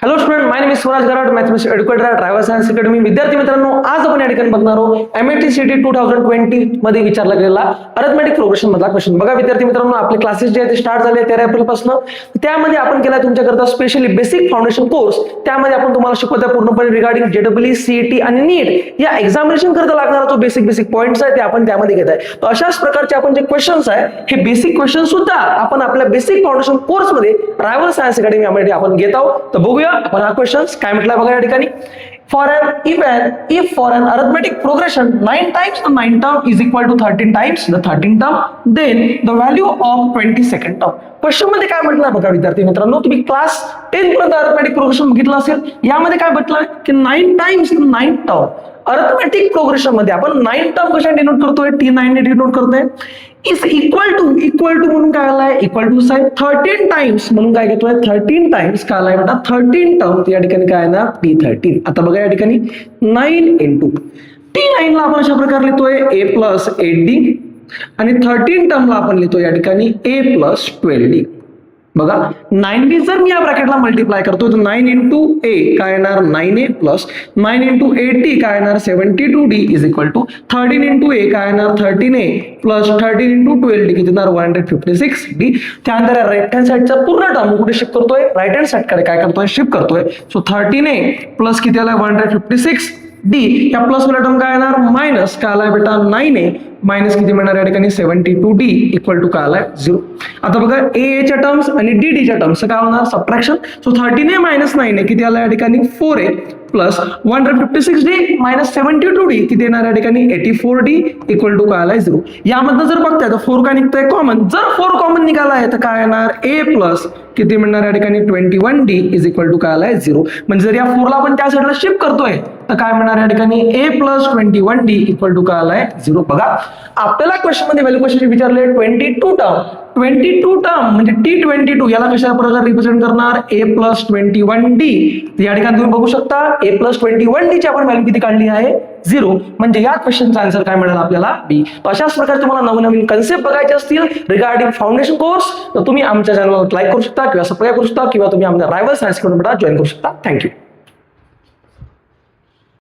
Hello student, my name is Swaraj Garad, mathematics educator at Rival science academy. विद्यार्थी मित्रांनो, आज आपण या ठिकाणी बघणार आहोत MAT-CT 2020 मध्ये विचारला गेलेला अरिथमेटिक प्रोग्रेशन मधला क्वेश्चन. बघा विद्यार्थी मित्रांनो, आपले क्लासेस जे आहेत ते स्टार्ट झाले 13 एप्रिल पासून. त्यामध्ये आपण केला तुमच्याकरता स्पेशली बेसिक फाउंडेशन कोर्स. त्यामध्ये आपण तुम्हाला शिकवतो पूर्णपणे रिगार्डिंग JEE, CET आणि नीट या एक्झामिनेशन करता लागणारा जो बेसिक पॉइंट्स आहे ते आपण त्यामध्ये घेत आहे. तर अशाच प्रकारचे आपण जे क्वेश्चन्स आहे हे बेसिक क्वेश्चन सुद्धा आपण आपल्या बेसिक फाउंडेशन कोर्स मध्ये रायवल सायन्स अकॅडमी यामध्ये आपण घेत आहोत. तर बघूया आपण हा क्वेश्चन काय म्हटलं बघा या ठिकाणी. if for an arithmetic progression 9 times the 9 term is equal to 13 times the 13 term, then the value of 22nd term. Question मध्ये काय म्हटलं बघा विद्यार्थी मित्रांनो, तुम्ही क्लास 10 पर्यंत अरिथमेटिक प्रोग्रेशन बघितलं असेल. यामध्ये काय म्हटलं की 9 times 9 टर्म. अरिथमेटिक प्रोग्रेशन मध्ये आपण 9 टर्म कशा डिनोट करतोय, T9 ने डिनोट करतोय. इज इक्वल टू म्हणून काय आलाय, इक्वल टू साइन 13 टाइम्स म्हणून काय घेतोय, 13 टाइम्स काय आलाय बेटा 13 टर्म. या ठिकाणी काय आहे ना T13. आता बघा या ठिकाणी 9 into T9 ला आपण अशा प्रकारे लिहितोय A plus 8D आणि 13 टर्मला आपण लिहितो या ठिकाणी A plus 12D. बघा 9D जर मी या ब्रॅकेटला मल्टिप्लाय करतो तर 9 into A काय येणार 9A प्लस 9 into 8D काय येणार 72D is equal to 13 into A काय येणार 13A प्लस 13 into 12D किती येणार 156D. त्यानंतर राईट हँड साइडचा पूर्ण टर्म कुठे शिफ्ट करतोय, राईट हँड साइड कडे काय करतोय, शिफ्ट करतोय. सो 13A प्लस किती आला 156D. या प्लस वाला टर्म काय येणार मायनस काय आलाय बेटा 9A मायनस किती मिळणार या ठिकाणी 72D इक्वल टू काय आलाय 0. आता बघा AA च्या टर्म्स आणि DD च्या टर्म्स काय होणार subtraction. So 13A minus 9A किती आला या ठिकाणी 4A plus 156D minus 72D किती येणार या ठिकाणी 84D इक्वल टू काय आलाय 0. यामधनं जर बघताय तर 4 काय निघतंय कॉमन. जर 4 कॉमन निघाला आहे तर काय येणार A प्लस किती मिळणार या ठिकाणी 21D इज इक्वल टू काय आलाय 0. म्हणजे जर या 4 ला आपण त्या साईडला शिफ्ट करतोय तर काय मिळणार या ठिकाणी A plus 21D equal to काय आलाय 0. बघा आपल्याला क्वेश्चन मध्ये व्हॅल्यू क्वेश्चन विचारले 22 टर्म म्हणजे T22 याला कशा प्रकारे रिप्रेझेंट करणार A प्लस 21D. या ठिकाणी तुम्ही बघू शकता A प्लस 21D ची आपण व्हॅल्यू किती काढली आहे 0. म्हणजे या क्वेश्चनचा आन्सर काय मिळाला आपल्याला B. अशाच प्रकारे तुम्हाला नवीन कन्सेप्ट बघायचे असतील रिगार्डिंग फाउंडेशन कोर्स तर तुम्ही आमच्या चॅनलला लाईक करू शकता किंवा सबस्क्राईब करू शकता किंवा तुम्ही आमच्या रायवल सायन्स अकॅडमी जॉईन करू शकता. थँक्यू.